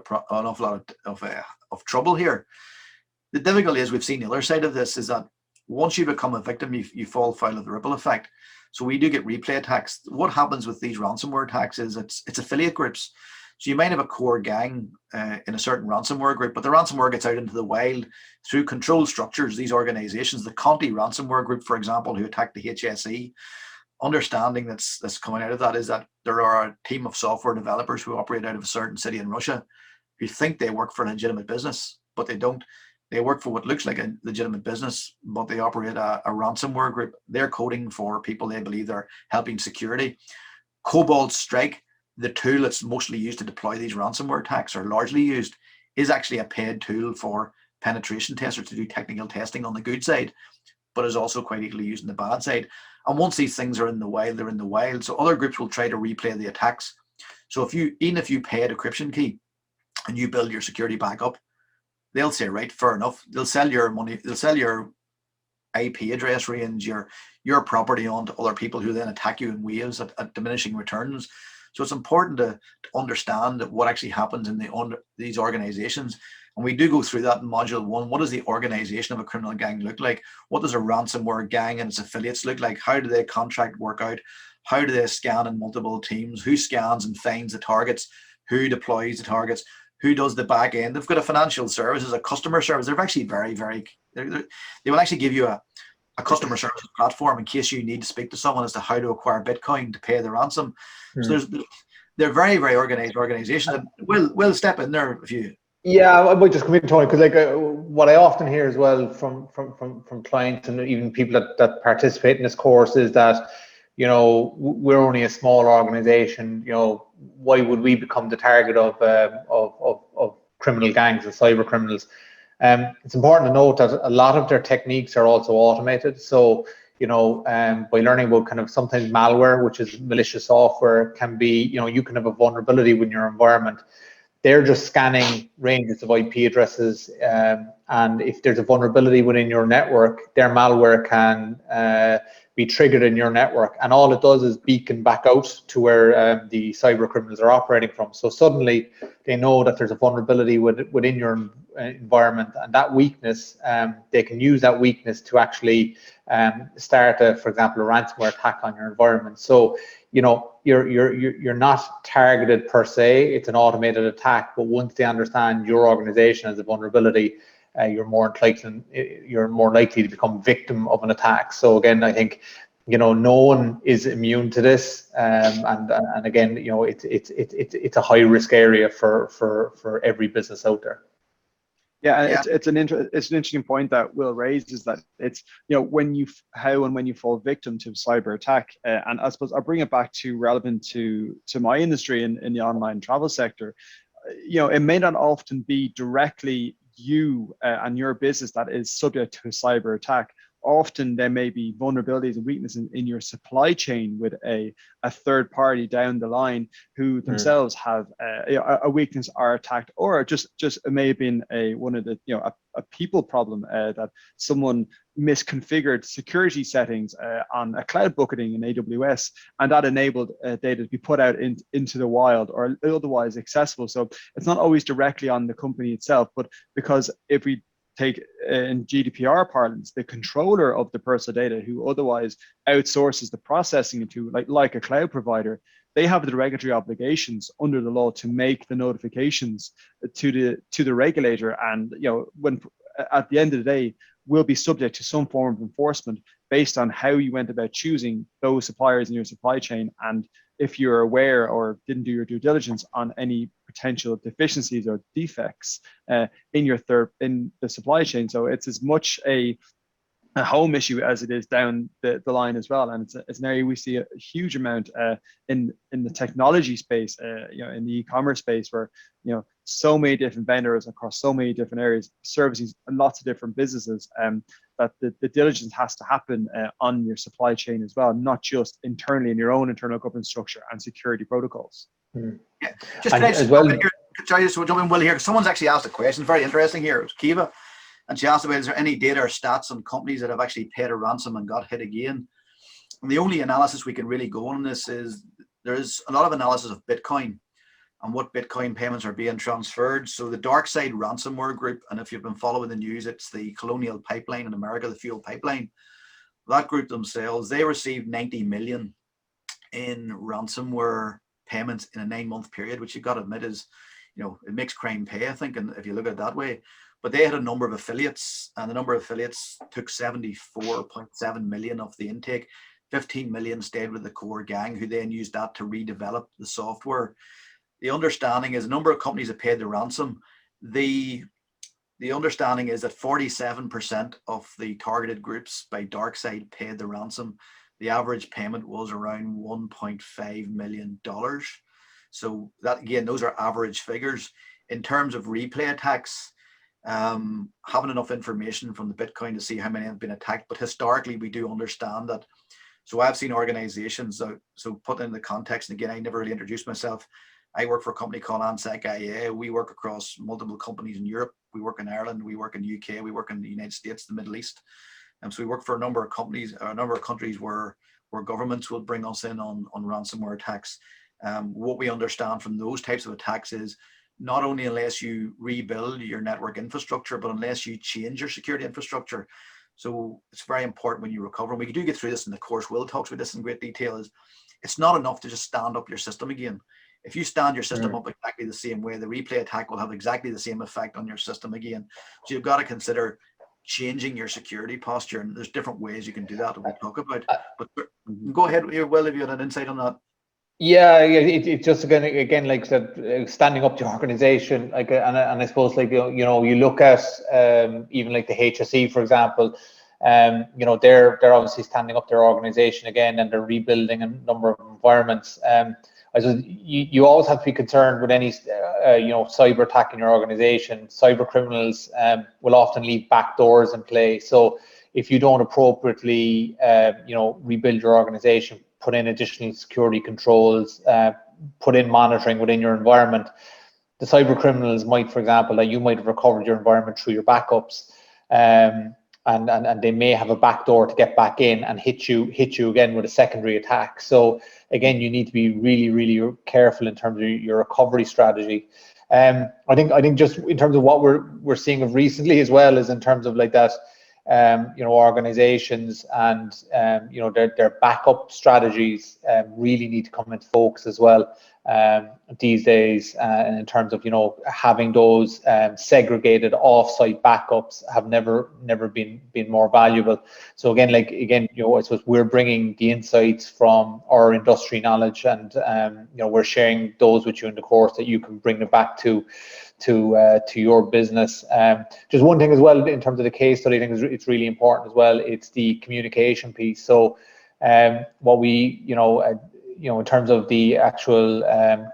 of trouble here. The difficulty is, we've seen the other side of this, is that once you become a victim, you fall foul of the ripple effect. So we do get replay attacks. What happens with these ransomware attacks is it's affiliate groups. So you might have a core gang in a certain ransomware group, but the ransomware gets out into the wild through control structures. These organizations, the Conti ransomware group, for example, who attacked the HSE, understanding that's coming out of that is that there are a team of software developers who operate out of a certain city in Russia who think they work for a legitimate business, but they don't. They work for what looks like a legitimate business, but they operate a ransomware group. They're coding for people they believe they're helping security. Cobalt Strike, the tool that's mostly used to deploy these ransomware attacks, or largely used, is actually a paid tool for penetration testers to do technical testing on the good side, but is also quite easily used on the bad side. And once these things are in the wild, they're in the wild. So other groups will try to replay the attacks. So even if you pay a decryption key and you build your security back up, they'll say, right, fair enough. They'll sell your money. They'll sell your IP address range, your property on to other people who then attack you in waves at diminishing returns. So it's important to understand what actually happens in these organizations. And we do go through that in module 1. What does the organization of a criminal gang look like? What does a ransomware gang and its affiliates look like? How do they contract work out? How do they scan in multiple teams? Who scans and finds the targets? Who deploys the targets? Who does the back end? They've got a financial services, a customer service. They're actually they will actually give you a customer service platform in case you need to speak to someone as to how to acquire Bitcoin to pay the ransom. So they're very, very organized organizations. And we'll step in there if you. Yeah, I might just come in, Tony, because what I often hear as well from clients and even people that participate in this course is that, we're only a small organization. Why would we become the target of criminal gangs and cyber criminals? It's important to note that a lot of their techniques are also automated. So, by learning about kind of sometimes malware, which is malicious software, can be, you can have a vulnerability within your environment. They're just scanning ranges of IP addresses, and if there's a vulnerability within your network, their malware can be triggered in your network, and all it does is beacon back out to where the cyber criminals are operating from. So suddenly they know that there's a vulnerability within your environment, and that weakness, they can use that weakness to actually start, for example, a ransomware attack on your environment. So you're not targeted per se. It's an automated attack, but once they understand your organization as a vulnerability, you're more likely to become victim of an attack. So again, I think, you know, no one is immune to this, and again, you know, it's a high risk area for every business out there. Yeah, it's an interesting point that Will raised, is that it's, you know, how and when you fall victim to cyber attack, and I suppose I'll bring it back to relevant to my industry in the online travel sector. You know, it may not often be directly you and your business that is subject to a cyber attack. Often there may be vulnerabilities and weaknesses in your supply chain with a third party down the line who themselves have a weakness, are attacked, or just it may have been a people problem, that someone misconfigured security settings on a cloud bucketing in AWS, and that enabled data to be put out into the wild or otherwise accessible. So it's not always directly on the company itself, but because if we take in GDPR parlance, the controller of the personal data who otherwise outsources the processing into like a cloud provider, they have the regulatory obligations under the law to make the notifications to the regulator, and you know, when at the end of the day will be subject to some form of enforcement based on how you went about choosing those suppliers in your supply chain, and if you're aware or didn't do your due diligence on any potential deficiencies or defects in the supply chain. So it's as much a home issue as it is down the line as well, and it's an area we see a huge amount in the technology space, you know, in the e-commerce space, where, you know, so many different vendors across so many different areas servicing lots of different businesses, that the diligence has to happen on your supply chain as well, not just internally in your own internal governance structure and security protocols. Yeah, just can I just jump in here? Sorry, just jump in, Will, here. Someone's actually asked a question, very interesting here. It was Kiva, and she asked about, is there any data or stats on companies that have actually paid a ransom and got hit again? And the only analysis we can really go on this is there is a lot of analysis of Bitcoin and what Bitcoin payments are being transferred. So the dark side ransomware group, and if you've been following the news, it's the Colonial Pipeline in America, the fuel pipeline. That group themselves, they received 90 million in ransomware payments in a 9-month period, which you've got to admit is, you know, it makes crime pay, I think, and if you look at it that way. But they had a number of affiliates, and the number of affiliates took 74.7 million of the intake. 15 million stayed with the core gang, who then used that to redevelop the software. The understanding is a number of companies have paid the ransom. The understanding is that 47% of the targeted groups by DarkSide paid the ransom. The average payment was around $1.5 million. So that, again, those are average figures. In terms of replay attacks, having enough information from the Bitcoin to see how many have been attacked, but historically we do understand that. So I've seen organizations, so put in the context, and again, I never really introduced myself. I work for a company called ANSEC IA. We work across multiple companies in Europe. We work in Ireland, we work in the UK, we work in the United States, the Middle East. So we work for a number of companies, a number of countries where governments will bring us in on ransomware attacks. What we understand from those types of attacks is not only unless you rebuild your network infrastructure, but unless you change your security infrastructure. So it's very important when you recover. And we do get through this in the course. Will talks about this in great detail. Is it's not enough to just stand up your system again. If you stand your system up exactly the same way, the replay attack will have exactly the same effect on your system again. So you've got to consider changing your security posture, and there's different ways you can do that we'll talk about. But go ahead, Will, if you had an insight on that. Yeah, it's just again, like standing up to your organization, like, and I suppose, like, you know, you look at even like the HSE, for example, you know, they're obviously standing up their organization again, and they're rebuilding a number of environments. I suppose you always have to be concerned with any you know, cyber attack in your organization. Cyber criminals will often leave back doors in play. So if you don't appropriately you know, rebuild your organization, put in additional security controls, put in monitoring within your environment, the cyber criminals might, for example, that you might have recovered your environment through your backups, and they may have a backdoor to get back in and hit you again with a secondary attack. So again, you need to be really careful in terms of your recovery strategy. I think just in terms of what we're seeing of recently as well, is in terms of like that, you know, organizations and you know, their backup strategies really need to come into focus as well. these days, in terms of, you know, having those segregated off-site backups have never been more valuable. So again, you know, I suppose we're bringing the insights from our industry knowledge, and you know, we're sharing those with you in the course that you can bring it back to your business. Just one thing as well in terms of the case study, I think it's really important as well. It's the communication piece. So what we, you know, in terms of the actual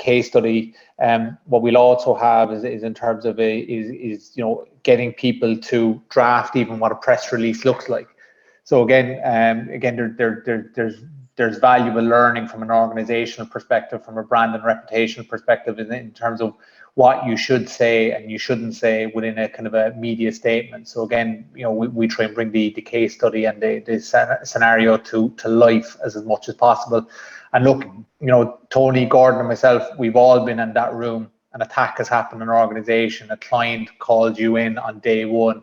case study, what we'll also have is in terms of you know, getting people to draft even what a press release looks like. So again, there's valuable learning from an organizational perspective, from a brand and reputational perspective, in terms of what you should say and you shouldn't say within a kind of a media statement. So again, you know, we try and bring the case study and the scenario to life as much as possible. And look, you know, Tony, Gordon and myself, we've all been in that room. An attack has happened in an organization, a client calls you in on day one.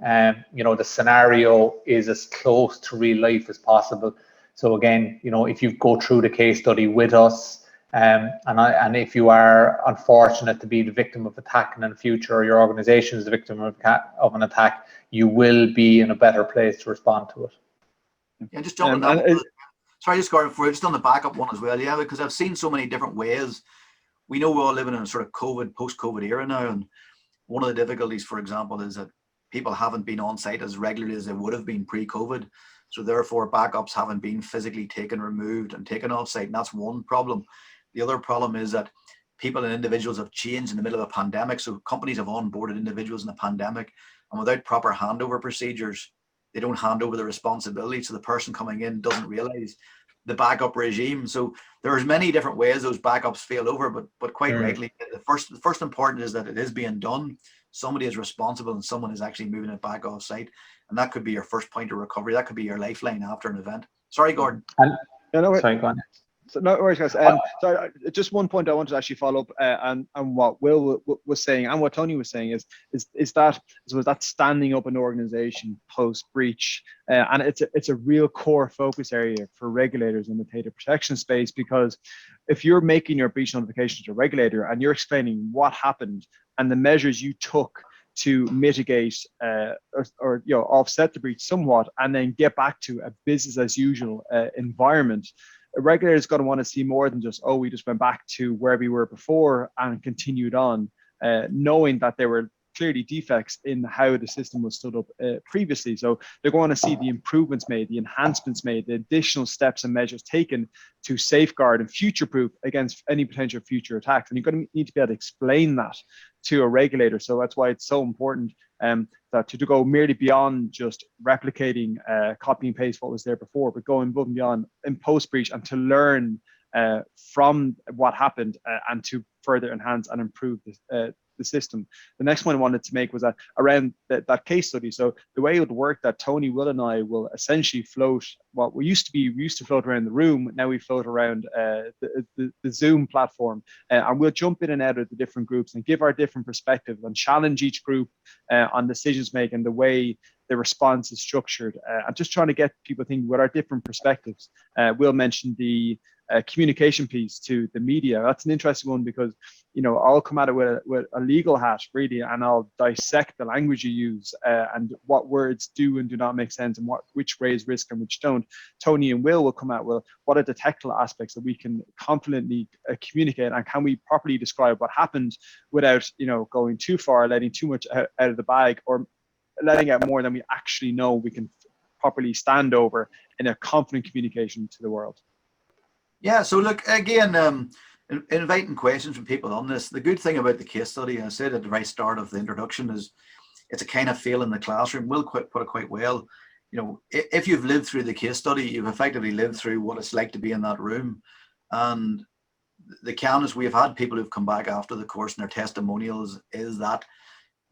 You know, the scenario is as close to real life as possible. So again, you know, if you go through the case study with us, and if you are unfortunate to be the victim of attack in the future, or your organization is the victim of an attack, you will be in a better place to respond to it. Yeah, just jumping on that. Sorry, just Gordon, for just on the backup one as well. Yeah, because I've seen so many different ways. We know we're all living in a sort of post-COVID era now, and one of the difficulties, for example, is that people haven't been on site as regularly as they would have been pre-COVID. So therefore, backups haven't been physically removed and taken off site, and that's one problem. The other problem is that people and individuals have changed in the middle of a pandemic. So companies have onboarded individuals in a pandemic, and without proper handover procedures, they don't hand over the responsibility. So the person coming in doesn't realize the backup regime. So there's many different ways those backups fail over, but quite rightly, the first important is that it is being done. Somebody is responsible and someone is actually moving it back off site. And that could be your first point of recovery. That could be your lifeline after an event. Sorry, Gordon. Sorry, go on. So no worries, guys. So just one point I wanted to actually follow up and what Will was saying and what Tony was saying is that that standing up an organization post breach, and it's a real core focus area for regulators in the data protection space, because if you're making your breach notification to a regulator and you're explaining what happened and the measures you took to mitigate or you know, offset the breach somewhat, and then get back to a business as usual environment, a regulator is going to want to see more than just, oh, we just went back to where we were before and continued on, knowing that there were clearly defects in how the system was stood up previously. So they're going to see the improvements made, the enhancements made, the additional steps and measures taken to safeguard and future-proof against any potential future attacks. And you're going to need to be able to explain that to a regulator. So that's why it's so important that to go merely beyond just replicating, copy and paste what was there before, but going above and beyond in post-breach and to learn from what happened and to further enhance and improve the system. The next one I wanted to make was that around that case study. So the way it would work, that Tony, Will and I will essentially float what we used to float around the room. Now we float around the Zoom platform, and we'll jump in and out of the different groups and give our different perspectives and challenge each group on decisions making, the way the response is structured. I'm just trying to get people thinking with our different perspectives. We'll mention the communication piece to the media. That's an interesting one because, you know, I'll come at it with a legal hat really, and I'll dissect the language you use and what words do and do not make sense and which raise risk and which don't. Tony and Will come out with what are the technical aspects that we can confidently communicate, and can we properly describe what happened without, you know, going too far, letting too much out of the bag, or letting out more than we actually know we can properly stand over in a confident communication to the world. Yeah, so look, again, inviting questions from people on this. The good thing about the case study, and I said at the very start of the introduction, is it's a kind of fail in the classroom. Will put it quite well. You know, if you've lived through the case study, you've effectively lived through what it's like to be in that room. And the canvas, we have had people who've come back after the course, and their testimonials is that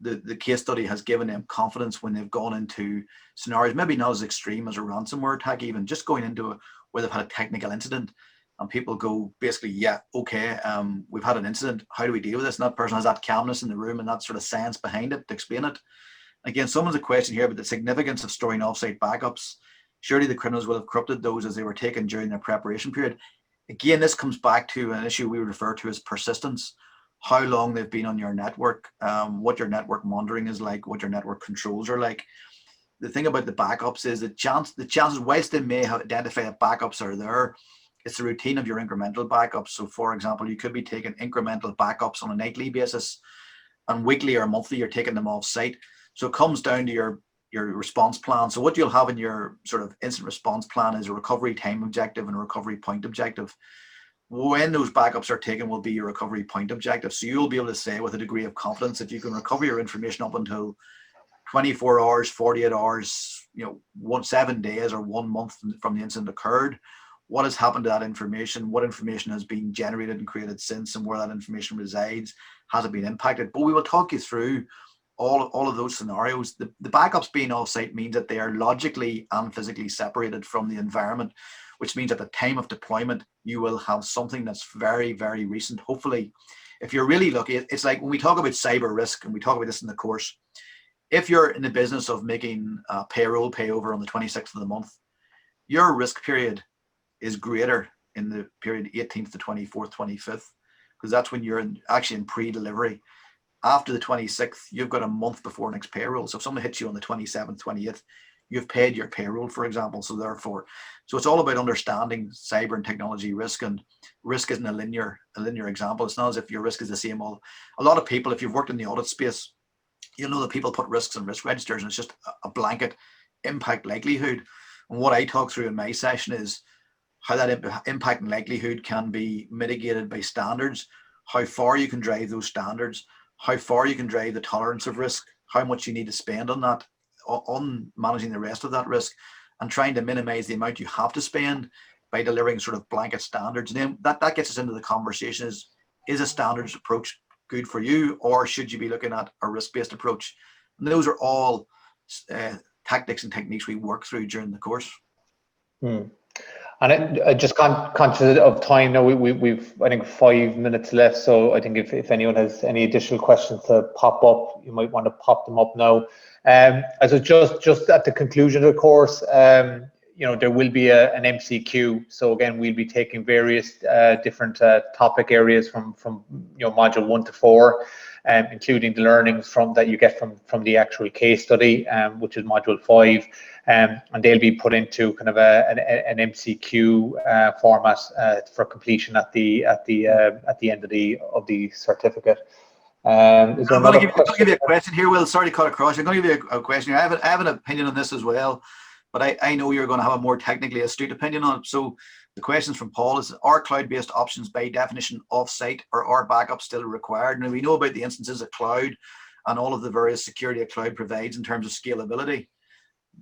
the case study has given them confidence when they've gone into scenarios, maybe not as extreme as a ransomware attack, even just going into where they've had a technical incident. And people go basically, yeah, okay, we've had an incident. How do we deal with this? And that person has that calmness in the room and that sort of science behind it to explain it. Again, someone's a question here about the significance of storing offsite backups. Surely the criminals will have corrupted those as they were taken during their preparation period. again, this comes back to an issue we refer to as persistence. How long they've been on your network, what your network monitoring is like, what your network controls are like. The thing about the backups is the chances, whilst they may have identified that backups are there, it's the routine of your incremental backups. So for example, you could be taking incremental backups on a nightly basis, and weekly or monthly you're taking them off site. So it comes down to your response plan. So what you'll have in your sort of incident response plan is a recovery time objective and a recovery point objective. When those backups are taken will be your recovery point objective. So you'll be able to say with a degree of confidence that you can recover your information up until 24 hours, 48 hours, 7 days or 1 month from the incident occurred. What has happened to that information? What information has been generated and created since, and where that information resides? Has it been impacted? But we will talk you through all of those scenarios. The backups being off-site means that they are logically and physically separated from the environment, which means at the time of deployment, you will have something that's very, very recent. Hopefully, if you're really lucky, it's like when we talk about cyber risk, and we talk about this in the course, if you're in the business of making payroll payover on the 26th of the month, your risk period is greater in the period 18th to 24th, 25th, because that's when you're actually in pre-delivery. After the 26th, you've got a month before next payroll. So if someone hits you on the 27th, 28th, you've paid your payroll, for example. So therefore, it's all about understanding cyber and technology risk, and risk isn't a linear example. It's not as if your risk is the same. A lot of people, if you've worked in the audit space, you'll know that people put risks in risk registers, and it's just a blanket impact likelihood. And what I talk through in my session is how that impact and likelihood can be mitigated by standards, how far you can drive those standards, how far you can drive the tolerance of risk, how much you need to spend on that, on managing the rest of that risk, and trying to minimize the amount you have to spend by delivering sort of blanket standards. And then that gets us into the conversation is a standards approach good for you, or should you be looking at a risk-based approach? And those are all tactics and techniques we work through during the course. And I just conscious of time now, we've I think 5 minutes left, so I think if anyone has any additional questions to pop up, you might want to pop them up now. So just at the conclusion of the course, there will be an MCQ. So again, we'll be taking various different topic areas from module 1 to 4, including the learnings that you get from the actual case study, which is module 5, and they'll be put into kind of an MCQ format for completion at the end of the certificate. I'm going to give you a question here, Will. Sorry to cut across. I'm going to give you a question here. I have an opinion on this as well, but I know you're going to have a more technically astute opinion on it. So the questions from Paul is, are cloud-based options by definition off-site, or are backups still required? Now, we know about the instances of cloud and all of the various security a cloud provides in terms of scalability.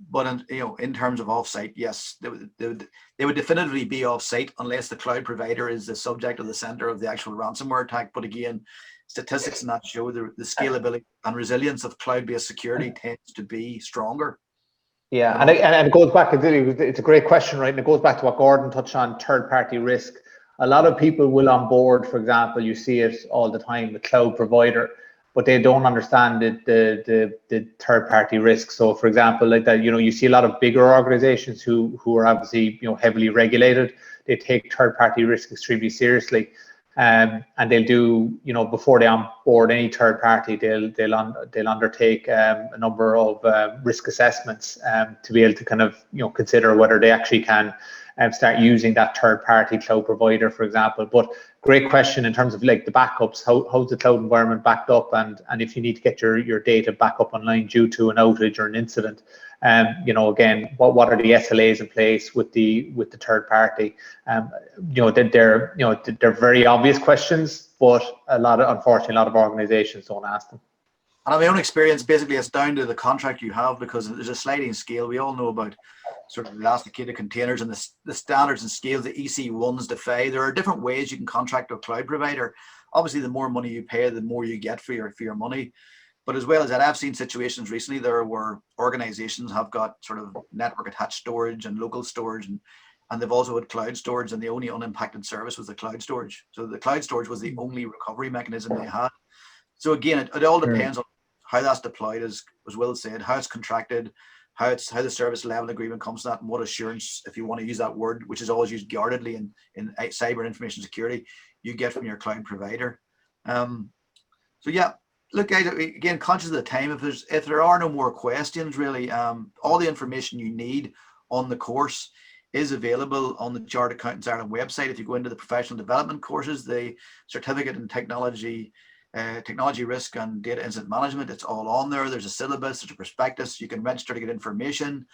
But in terms of off-site, yes, they would definitively be off-site unless the cloud provider is the subject of the center of the actual ransomware attack. But again, statistics in that show the scalability and resilience of cloud-based security tends to be stronger. Yeah, and it goes back, it's a great question, right? And it goes back to what Gordon touched on, third-party risk. A lot of people will onboard, for example, you see it all the time, the cloud provider, but they don't understand the third-party risk. So, for example, like that, you see a lot of bigger organizations who are obviously heavily regulated. They take third-party risk extremely seriously, and they'll do before they onboard any third party, they'll undertake a number of risk assessments to be able to kind of consider whether they actually can start using that third party cloud provider, for example. But great question in terms of like the backups, how's the cloud environment backed up, and if you need to get your data back up online due to an outage or an incident, again, what are the SLAs in place with the third party? They're very obvious questions, but unfortunately a lot of organizations don't ask them. And in my own experience, basically it's down to the contract you have, because there's a sliding scale. We all know about sort of elasticated containers and the standards and scales, the EC1s to 5. There are different ways you can contract with a cloud provider. Obviously, the more money you pay, the more you get for your money. But as well as that, I've seen situations recently there where organizations have got sort of network attached storage and local storage, and they've also had cloud storage, and the only unimpacted service was the cloud storage. So the cloud storage was the only recovery mechanism they had. So again, it all depends on how that's deployed, as Will said, how it's contracted, how the service level agreement comes to that, and what assurance, if you want to use that word, which is always used guardedly in cyber information security, you get from your cloud provider. So yeah, look, guys, again, conscious of the time, if there are no more questions, really, all the information you need on the course is available on the Chartered Accountants Ireland website. If you go into the professional development courses, the certificate in technology risk and data incident management, it's all on there. There's a syllabus, there's a prospectus. You can register to get information.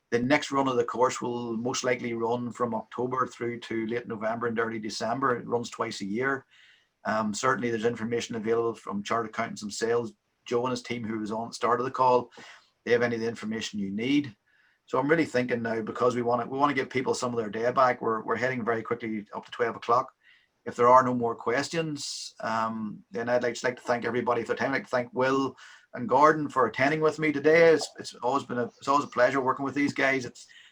The next run of the course will most likely run from October through to late November and early December. It runs twice a year. Certainly there's information available from Chartered Accountants themselves. Joe and his team, who was on the start of the call, they have any of the information you need. So I'm really thinking now, because we want to give people some of their day back, we're heading very quickly up to 12 o'clock. If there are no more questions, then I'd like to thank everybody for their time. I'd like to thank Will and Gordon for attending with me today. It's always a pleasure working with these guys.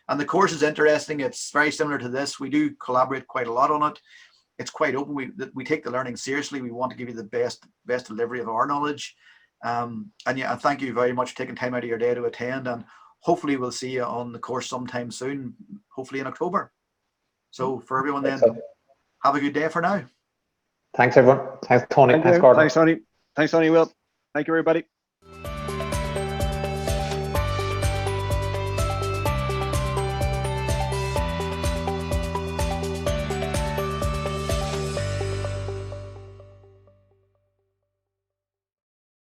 And the course is interesting. It's very similar to this. We do collaborate quite a lot on it. It's quite open. We take the learning seriously. We want to give you the best delivery of our knowledge. And thank you very much for taking time out of your day to attend. And hopefully we'll see you on the course sometime soon, hopefully in October. So for everyone then, have a good day for now. Thanks everyone. Thanks Tony. Thanks Gordon. Thanks Tony. Thanks Tony. Will. Thank you everybody.